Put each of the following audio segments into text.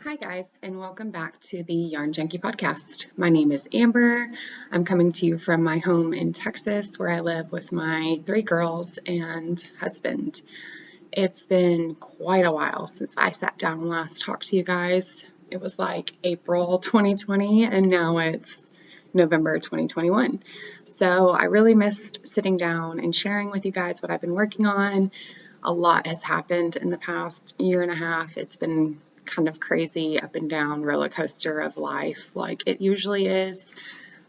Hi guys, and welcome back to the Yarn Junkie podcast. My name is Amber. I'm coming to you from my home in Texas where I live with my 3 girls and husband. It's been quite a while since I sat down and last talked to you guys. It was like April 2020 and now it's November 2021. So I really missed sitting down and sharing with you guys what I've been working on. A lot has happened in the past year and a half. It's been kind of crazy up and down roller coaster of life like it usually is.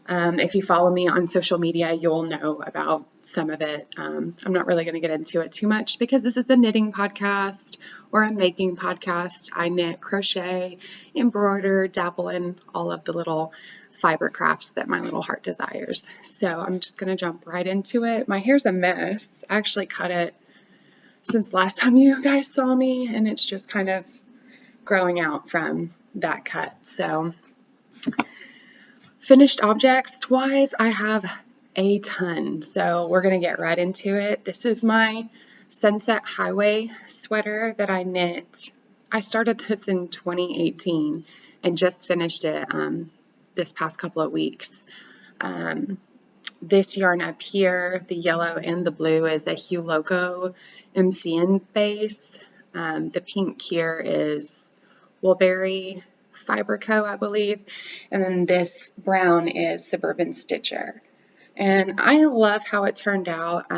If you follow me on social media, you'll know about some of it. I'm not really going to get into it too much because this is a knitting podcast or a making podcast. I knit, crochet, embroider, dabble in all of the little fiber crafts that my little heart desires. So I'm just going to jump right into it. My hair's a mess. I actually cut it since last time you guys saw me, and it's just kind of growing out from that cut. So finished objects wise, I have a ton. So we're going to get right into it. This is my Sunset Highway sweater that I knit. I started this in 2018 and just finished it this past couple of weeks. This yarn up here, the yellow and the blue, is a Hue Loco MCN base. The pink here is Woolberry Fiber Co., I believe, and then this brown is Suburban Stitcher. And I love how it turned out.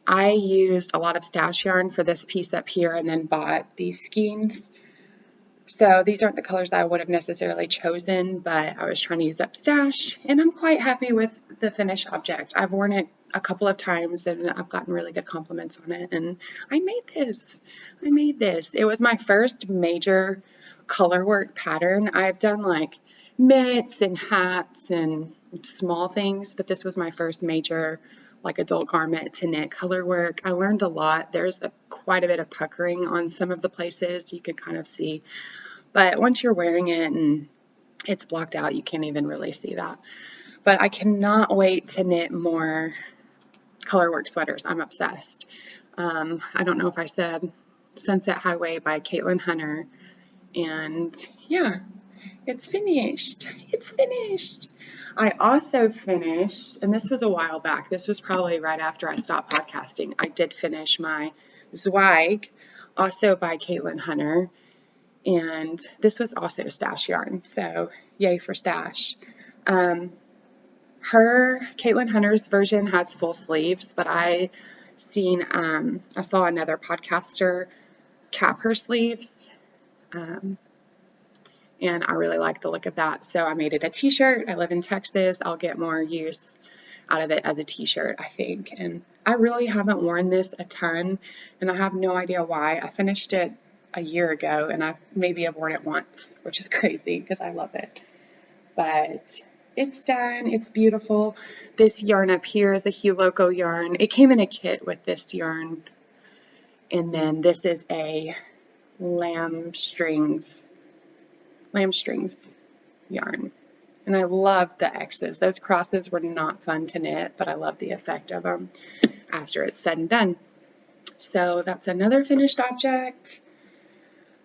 I used a lot of stash yarn for this piece up here and then bought these skeins. So these aren't the colors that I would have necessarily chosen, but I was trying to use up stash, and I'm quite happy with the finished object. I've worn it a couple of times and I've gotten really good compliments on it, and I made this. It was my first major color work pattern. I've done like mitts and hats and small things, but this was my first major like adult garment to knit color work. I learned a lot. There's quite a bit of puckering on some of the places you can kind of see, but once you're wearing it and it's blocked out, you can't even really see that. But I cannot wait to knit more colorwork sweaters. I'm obsessed. I don't know if I said Sunset Highway by Caitlin Hunter, and yeah, it's finished. I also finished, and this was a while back, this was probably right after I stopped podcasting, I did finish my Zweig, also by Caitlin Hunter, and this was also stash yarn, so yay for stash. Caitlin Hunter's version has full sleeves, but I saw another podcaster cap her sleeves, and I really like the look of that, so I made it a t-shirt. I live in Texas. I'll get more use out of it as a t-shirt, I think, and I really haven't worn this a ton, and I have no idea why. I finished it a year ago, and I maybe have worn it once, which is crazy because I love it, but it's done. It's beautiful. This yarn up here is a Hue Loco yarn. It came in a kit with this yarn, and then this is a lamb strings yarn, and I love the X's. Those crosses were not fun to knit, but I love the effect of them after it's said and done. So that's another finished object.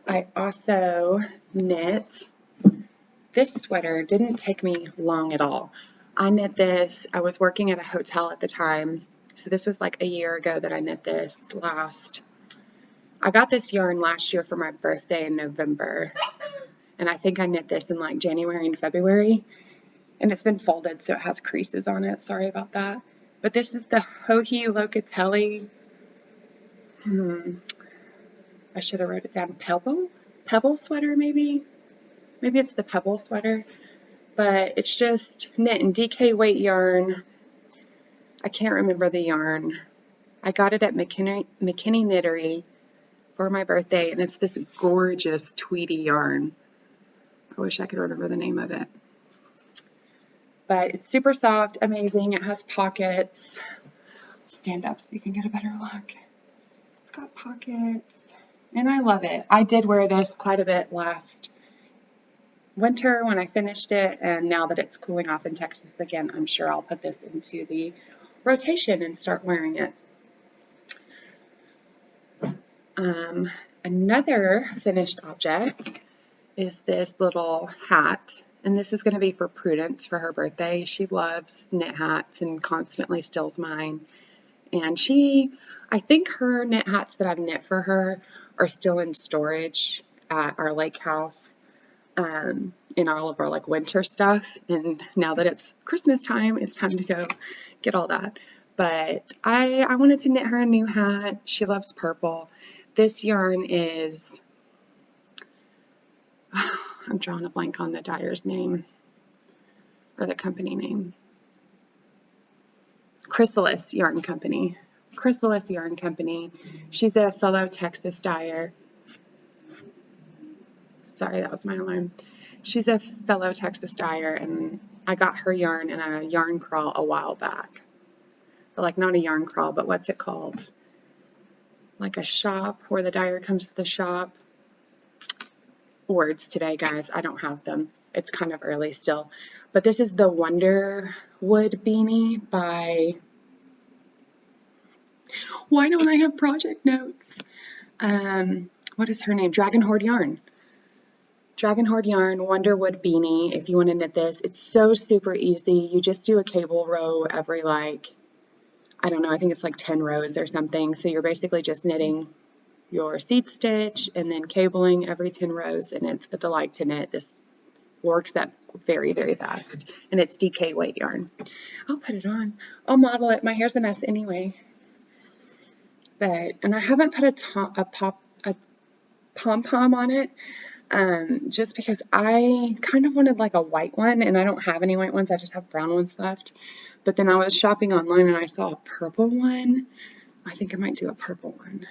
I also knit this sweater. Didn't take me long at all. I knit this. I was working at a hotel at the time, so this was like a year ago that I knit this last. I got this yarn last year for my birthday in November, and I think I knit this in like January and February, and it's been folded, so it has creases on it. Sorry about that. But this is the Hohi Locatelli, I should have wrote it down, Pebble sweater maybe? Maybe it's the Pebble sweater, but it's just knit in DK weight yarn. I can't remember the yarn. I got it at McKinney Knittery for my birthday, and it's this gorgeous tweedy yarn. I wish I could remember the name of it. But it's super soft, amazing. It has pockets. Stand up so you can get a better look. It's got pockets, and I love it. I did wear this quite a bit last winter when I finished it, and now that it's cooling off in Texas again, I'm sure I'll put this into the rotation and start wearing it. Another finished object is this little hat, and this is going to be for Prudence for her birthday. She loves knit hats and constantly steals mine. And I think her knit hats that I've knit for her are still in storage at our lake house, in all of our like winter stuff. And now that it's Christmas time, it's time to go get all that. But I wanted to knit her a new hat. She loves purple. This yarn is, I'm drawing a blank on the dyer's name or the company name. Chrysalis Yarn Company. Chrysalis Yarn Company. She's a fellow Texas dyer. Sorry, that was my alarm. She's a fellow Texas dyer, and I got her yarn in a yarn crawl a while back. Or like not a yarn crawl, but what's it called? Like a shop where the dyer comes to the shop. Words today, guys. I don't have them. It's kind of early still. But this is the Wonder Wood beanie by... Why don't I have project notes? What is her name? Dragon Horde Yarn. Dragon Horde Yarn Wonder Wood beanie. If you want to knit this, it's so super easy. You just do a cable row every like, I don't know, I think it's like 10 rows or something. So you're basically just knitting your seed stitch and then cabling every 10 rows, and it's a delight to knit. This works up very, very fast, and it's DK weight yarn. I'll put it on. I'll model it. My hair's a mess anyway. And I haven't put a pom-pom on it, just because I kind of wanted like a white one, and I don't have any white ones. I just have brown ones left. But then I was shopping online and I saw a purple one. I think I might do a purple one.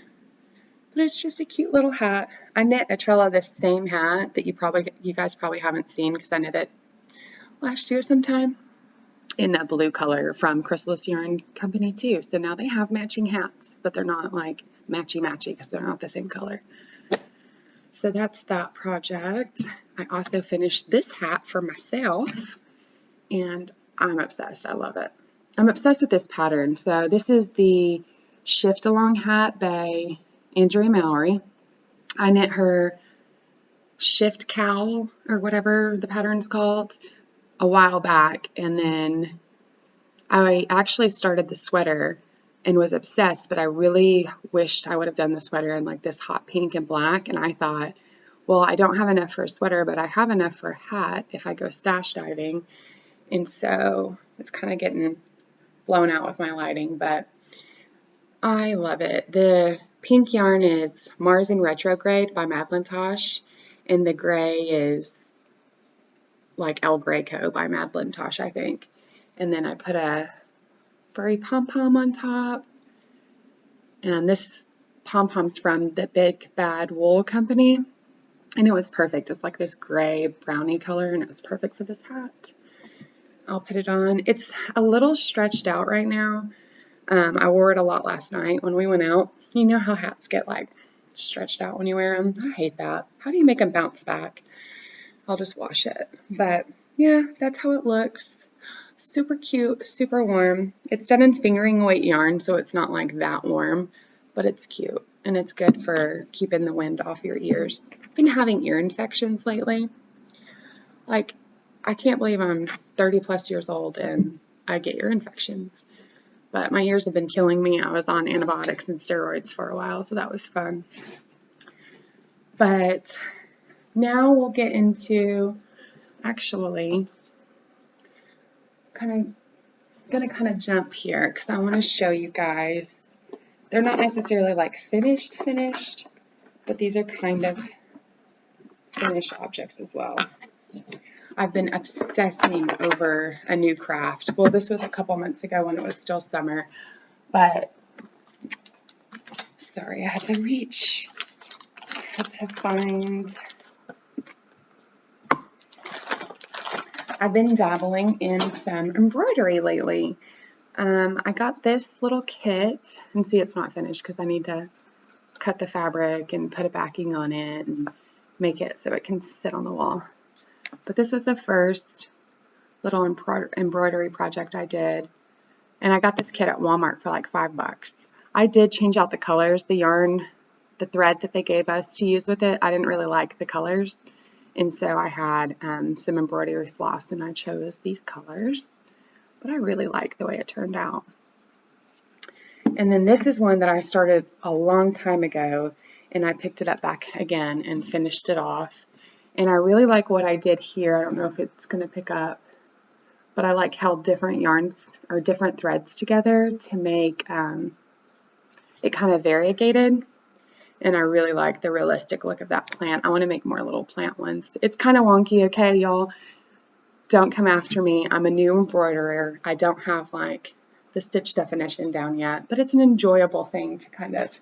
But it's just a cute little hat. I knit a trail of this same hat that you guys probably haven't seen because I knit it last year sometime in a blue color from Chrysalis Yarn Company too. So now they have matching hats, but they're not like matchy-matchy because they're not the same color. So that's that project. I also finished this hat for myself, and I'm obsessed. I love it. I'm obsessed with this pattern. So this is the Shift Along hat by Andrea Mallory. I knit her Shift Cowl or whatever the pattern's called a while back, and then I actually started the sweater and was obsessed, but I really wished I would have done the sweater in like this hot pink and black, and I thought, well, I don't have enough for a sweater, but I have enough for a hat if I go stash diving, and so it's kind of getting blown out with my lighting, but I love it. The pink yarn is Mars in Retrograde by Madlintosh, and the gray is like El Greco by Madlintosh, I think. And then I put a furry pom-pom on top. And this pom-pom's from the Big Bad Wool Company. And it was perfect. It's like this gray brownie color, and it was perfect for this hat. I'll put it on. It's a little stretched out right now. I wore it a lot last night when we went out. You know how hats get like stretched out when you wear them? I hate that. How do you make them bounce back? I'll just wash it. But yeah, that's how it looks. Super cute, super warm. It's done in fingering weight yarn, so it's not like that warm, but it's cute. And it's good for keeping the wind off your ears. I've been having ear infections lately. Like, I can't believe I'm 30 plus years old and I get ear infections. But my ears have been killing me. I was on antibiotics and steroids for a while, so that was fun. But now we'll get into, actually, gonna kind of jump here because I want to show you guys. They're not necessarily like finished, but these are kind of finished objects as well. I've been obsessing over a new craft. Well, this was a couple months ago when it was still summer, but sorry, I had to reach. I had to find. I've been dabbling in some embroidery lately. I got this little kit, and see it's not finished because I need to cut the fabric and put a backing on it and make it so it can sit on the wall. But this was the first little embroidery project I did, and I got this kit at Walmart for like $5. I did change out the colors. The yarn the thread that they gave us to use with it, I didn't really like the colors. And so I had some embroidery floss and I chose these colors, but I really like the way it turned out. And then this is one that I started a long time ago, and I picked it up back again and finished it off. And I really like what I did here. I don't know if it's going to pick up, but I like how different yarns or different threads together to make it kind of variegated. And I really like the realistic look of that plant. I want to make more little plant ones. It's kind of wonky, okay, y'all? Don't come after me. I'm a new embroiderer. I don't have like the stitch definition down yet, but it's an enjoyable thing to kind of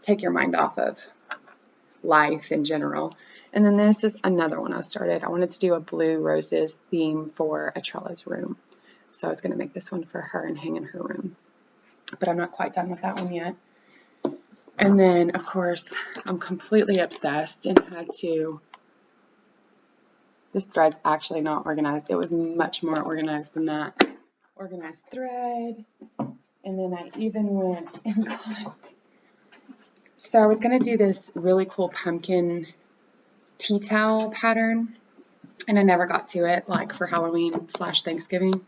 take your mind off of life in general. And then this is another one I started. I wanted to do a blue roses theme for Estrella's room. So I was going to make this one for her and hang in her room. But I'm not quite done with that one yet. And then, of course, I'm completely obsessed and had to, this thread's actually not organized. It was much more organized than that. Organized thread. And then I even went and got, so I was going to do this really cool pumpkin tea towel pattern. And I never got to it, like for Halloween/Thanksgiving.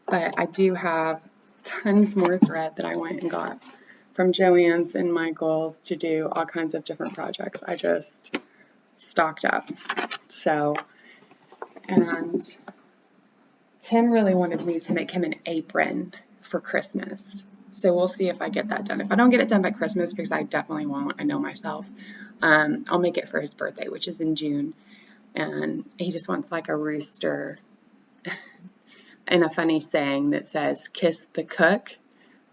But I do have tons more thread that I went and got from Joann's and Michael's to do all kinds of different projects. I just stocked up. So, and Tim really wanted me to make him an apron for Christmas. So we'll see if I get that done. If I don't get it done by Christmas, because I definitely won't, I know myself, I'll make it for his birthday, which is in June. And he just wants like a rooster and a funny saying that says, kiss the cook.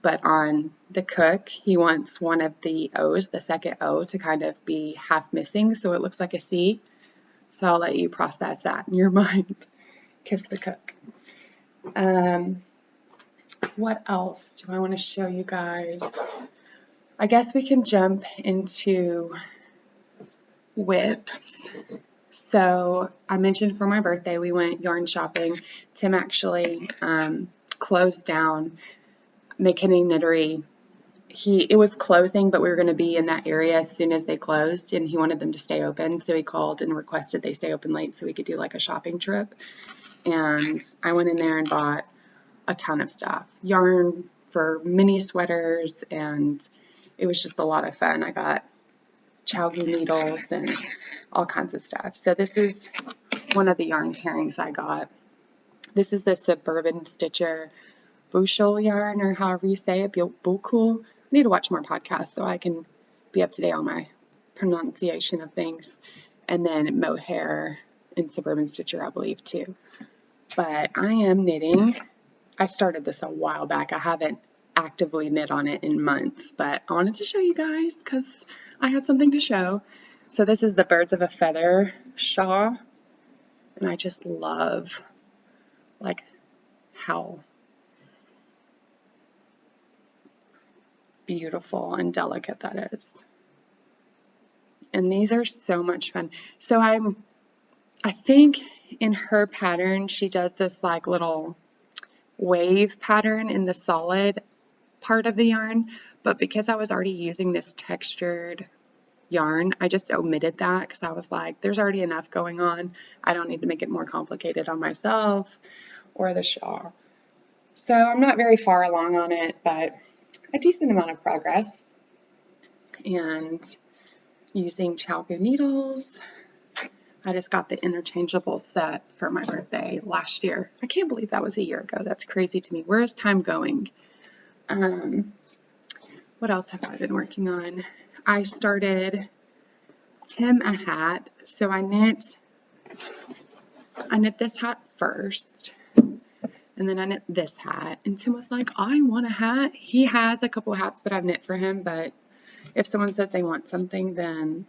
But on the cook, he wants one of the O's, the second O, to kind of be half missing, so it looks like a C. So I'll let you process that in your mind. Kiss the cook. What else do I want to show you guys? I guess we can jump into whips. So I mentioned for my birthday, we went yarn shopping. Tim actually closed down McKinney Knittery. It was closing, but we were going to be in that area as soon as they closed, and he wanted them to stay open. So he called and requested they stay open late so we could do like a shopping trip. And I went in there and bought a ton of stuff. Yarn for mini sweaters, and it was just a lot of fun. I got Junkie needles and all kinds of stuff. So this is one of the yarn pairings I got. This is the Suburban Stitcher bushel yarn, or however you say it, bushel. I need to watch more podcasts so I can be up to date on my pronunciation of things. And then mohair and Suburban Stitcher, I believe, too. But I am knitting. I started this a while back. I haven't actively knit on it in months, but I wanted to show you guys because I have something to show. So this is the Birds of a Feather shawl, and I just love like how beautiful and delicate that is. And these are so much fun. So I think in her pattern, she does this like little wave pattern in the solid part of the yarn, but because I was already using this textured yarn, I just omitted that because I was like, there's already enough going on. I don't need to make it more complicated on myself or the shawl. So I'm not very far along on it, but a decent amount of progress. And using Chalco needles. I just got the interchangeable set for my birthday last year. I can't believe that was a year ago. That's crazy to me. Where is time going? What else have I been working on? I started Tim a hat. So I knit this hat first. And then I knit this hat. And Tim was like, I want a hat. He has a couple of hats that I've knit for him, but if someone says they want something, then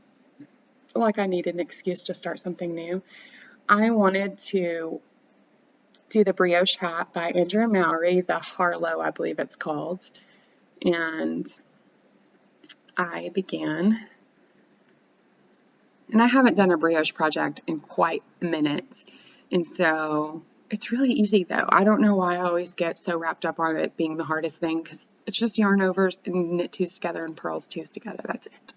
like I need an excuse to start something new. I wanted to do the Brioche Hat by Andrea and Mallory, the Harlow, I believe it's called. And I began, and I haven't done a brioche project in quite a minute. And so it's really easy though. I don't know why I always get so wrapped up on it being the hardest thing, because it's just yarn overs and knit twos together and purls twos together. That's it.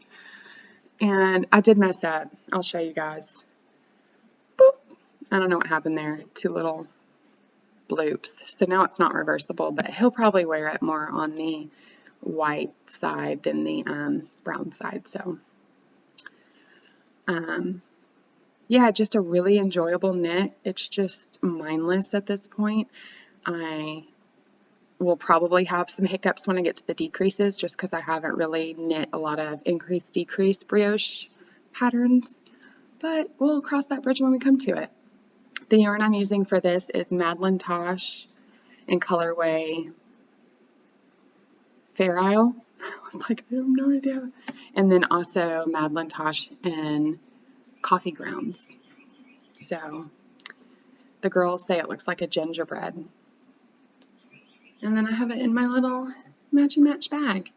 And I did mess up. I'll show you guys. Boop. I don't know what happened there. 2 little bloops. So now it's not reversible, but he'll probably wear it more on the white side than the brown side. So yeah, just a really enjoyable knit. It's just mindless at this point. I will probably have some hiccups when I get to the decreases, just because I haven't really knit a lot of increase-decrease brioche patterns, but we'll cross that bridge when we come to it. The yarn I'm using for this is Madeline Tosh in colorway Fair Isle. I was like, I have no idea. And then also Madeline Tosh in Coffee Grounds. So the girls say it looks like a gingerbread. And then I have it in my little matchy-match bag.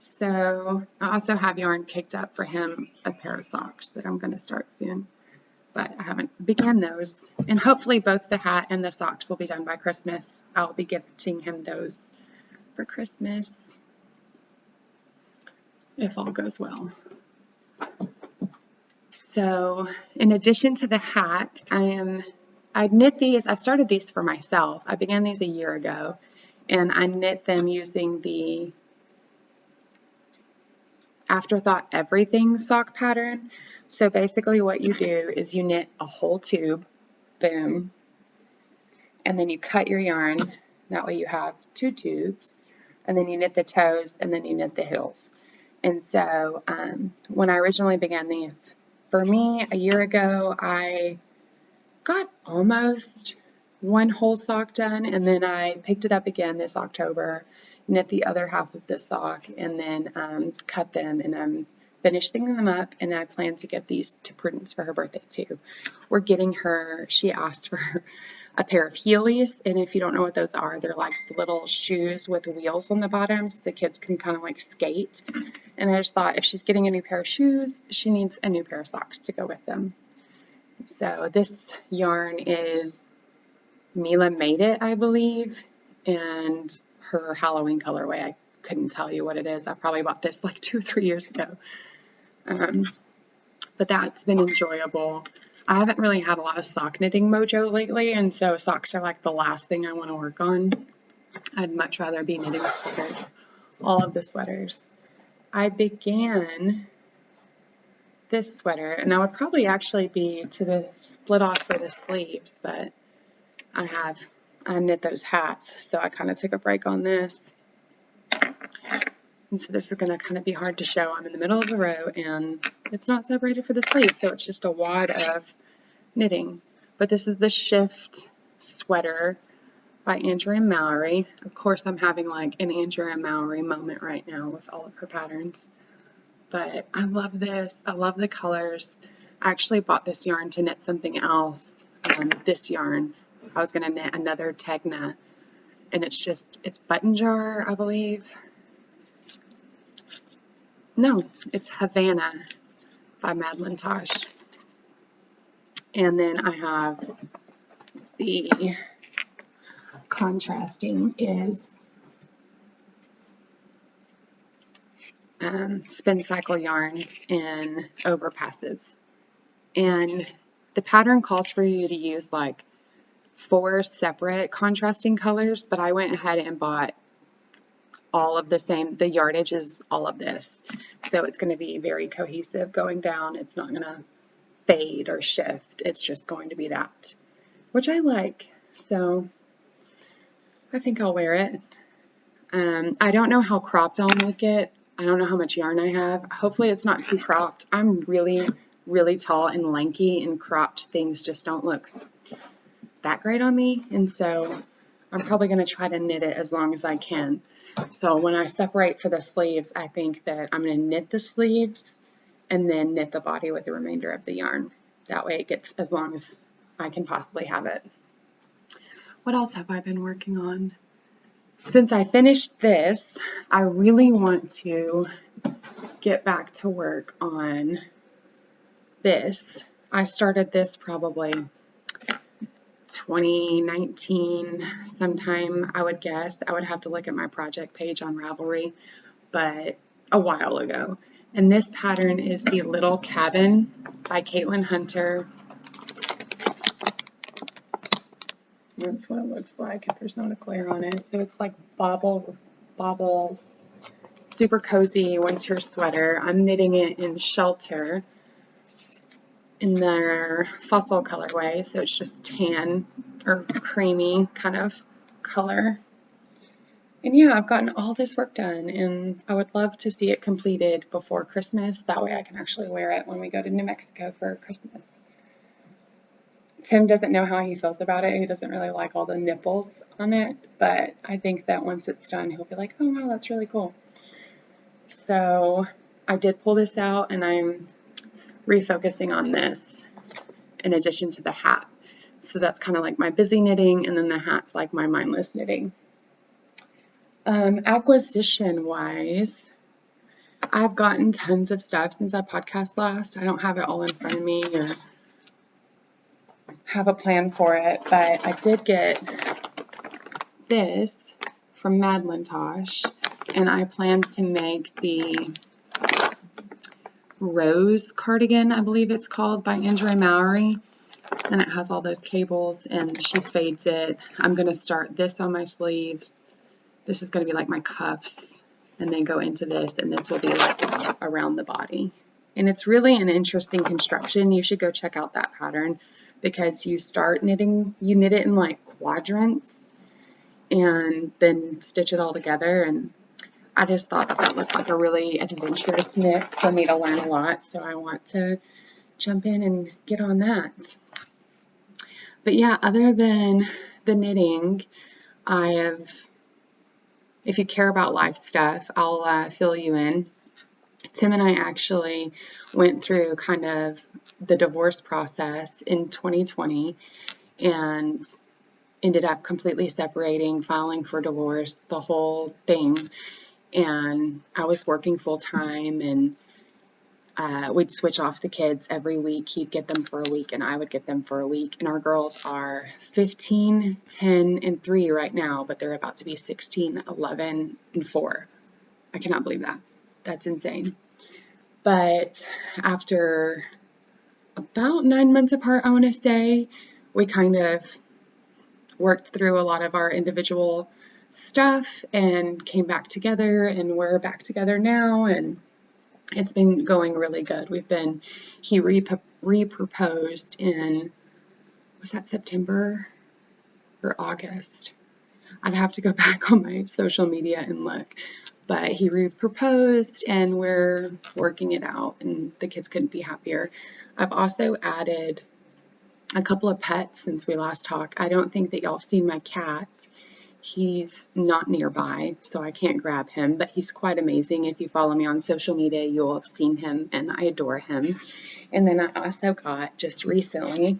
So I also have yarn picked up for him, a pair of socks that I'm going to start soon. But I haven't begun those. And hopefully both the hat and the socks will be done by Christmas. I'll be gifting him those for Christmas, if all goes well. So in addition to the hat, I knit these. I started these for myself. I began these a year ago, and I knit them using the Afterthought Everything sock pattern. So basically what you do is you knit a whole tube, boom, and then you cut your yarn. That way you have 2 tubes, and then you knit the toes, and then you knit the heels. And so when I originally began these, for me, a year ago, I got almost 1 whole sock done, and then I picked it up again this October, knit the other half of the sock, and then cut them, and I'm finishing them up, and I plan to get these to Prudence for her birthday too. We're getting her, she asked for a pair of Heelys, and if you don't know what those are, they're like little shoes with wheels on the bottom so the kids can kind of like skate. And I just thought if she's getting a new pair of shoes, she needs a new pair of socks to go with them. So this yarn is Mila Made It, I believe, and her Halloween colorway. I couldn't tell you what it is. I probably bought this like 2 or 3 years ago. But that's been enjoyable. I haven't really had a lot of sock knitting mojo lately, and so socks are like the last thing I want to work on. I'd much rather be knitting sweaters, all of the sweaters. I began this sweater, and I would probably actually be to the split off for the sleeves, but I knit those hats, so I kind of took a break on this. And so this is going to kind of be hard to show. I'm in the middle of the row, and it's not separated for the sleeve, so it's just a wad of knitting. But this is the Shift sweater by Andrea and Mallory. Of course, I'm having like an Andrea and Mallory moment right now with all of her patterns. But I love this. I love the colors. I actually bought this yarn to knit something else. This yarn, I was going to knit another Tegna, and it's Button Jar, I believe. No, it's Havana by Madeline Tosh. And then I have the contrasting is Spin Cycle Yarns in Overpasses. And the pattern calls for you to use like 4 separate contrasting colors, but I went ahead and bought all of the same. The yardage is all of this, so it's going to be very cohesive going down. It's not going to fade or shift. It's just going to be that, which I like. So I think I'll wear it. I don't know how cropped I'll make it. I don't know how much yarn I have. Hopefully it's not too cropped. I'm really, really tall and lanky, and cropped things just don't look that great on me. And so I'm probably going to try to knit it as long as I can. So when I separate for the sleeves, I think that I'm going to knit the sleeves and then knit the body with the remainder of the yarn. That way it gets as long as I can possibly have it. What else have I been working on? Since I finished this, I really want to get back to work on this. I started this probably 2019 sometime, I would guess. I would have to look at my project page on Ravelry, but a while ago. And this pattern is the Little Cabin by Caitlin Hunter. That's what it looks like if there's not a glare on it. So it's like bobbles, super cozy winter sweater. I'm knitting it in Shelter in their Fossil colorway. So it's just tan or creamy kind of color. And yeah, I've gotten all this work done, and I would love to see it completed before Christmas. That way I can actually wear it when we go to New Mexico for Christmas. Tim doesn't know how he feels about it. He doesn't really like all the nipples on it, but I think that once it's done, he'll be like, oh, wow, that's really cool. So I did pull this out, and I'm refocusing on this in addition to the hat. So that's kind of like my busy knitting, and then the hat's like my mindless knitting. Acquisition-wise, I've gotten tons of stuff since I podcast last. I don't have it all in front of me or have a plan for it, but I did get this from Madlintosh, and I plan to make the Rose cardigan, I believe it's called, by Andrea Mallory, and it has all those cables, and she fades it. I'm going to start this on my sleeves. This is going to be like my cuffs, and then go into this, and this will be like around the body. And it's really an interesting construction. You should go check out that pattern, because you start knitting, you knit it in like quadrants and then stitch it all together. And I just thought that looked like a really adventurous knit for me to learn a lot. So I want to jump in and get on that. But yeah, other than the knitting, if you care about life stuff, I'll fill you in. Tim and I actually went through kind of the divorce process in 2020 and ended up completely separating, filing for divorce, the whole thing. And I was working full time, and we'd switch off the kids every week. He'd get them for a week, and I would get them for a week. And our girls are 15, 10, and 3 right now, but they're about to be 16, 11, and 4. I cannot believe that. That's insane. But after about 9 months apart, I want to say, we kind of worked through a lot of our individual stuff and came back together, and we're back together now, and it's been going really good. He re-proposed in, was that September or August? I'd have to go back on my social media and look. But he re-proposed, and we're working it out, and the kids couldn't be happier. I've also added a couple of pets since we last talked. I don't think that y'all have seen my cat. He's not nearby, so I can't grab him, but he's quite amazing. If you follow me on social media, you'll have seen him, and I adore him. And then I also got, just recently,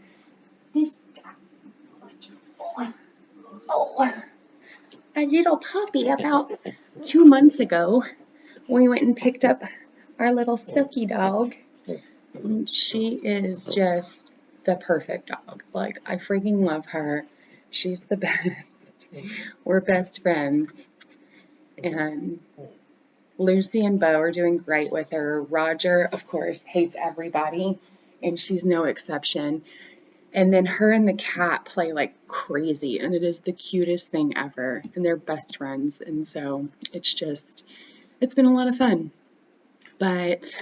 this guy. Oh, a little puppy about 2 months ago. We went and picked up our little Silky dog. She is just the perfect dog. Like, I freaking love her. She's the best. We're best friends. And Lucy and Bo are doing great with her. Roger, of course, hates everybody, and she's no exception. And then her and the cat play like crazy, and it is the cutest thing ever, and they're best friends. And so it's been a lot of fun. But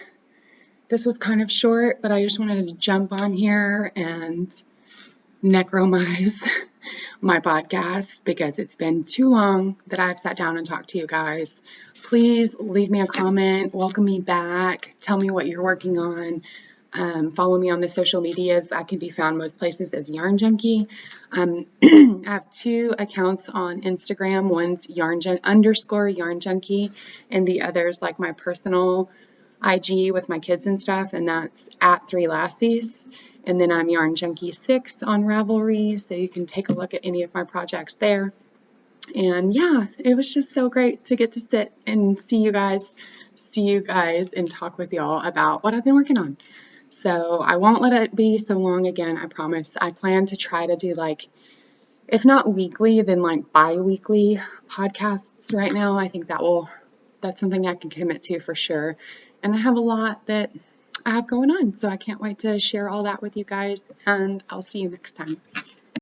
this was kind of short, but I just wanted to jump on here and necromize my podcast, because it's been too long that I've sat down and talked to you guys. Please leave me a comment, welcome me back, tell me what you're working on. Follow me on the social medias. I can be found most places as Yarn Junkie. I have 2 accounts on Instagram. One's _Yarn Junkie, and the other's like my personal IG with my kids and stuff, and that's at 3 Lassies. And then I'm Yarn Junkie 6 on Ravelry, so you can take a look at any of my projects there. And yeah, it was just so great to get to sit and see you guys and talk with y'all about what I've been working on. So I won't let it be so long again, I promise. I plan to try to do, like, if not weekly, then like bi-weekly podcasts right now. I think that's something I can commit to for sure. And I have a lot that I have going on, so I can't wait to share all that with you guys, and I'll see you next time.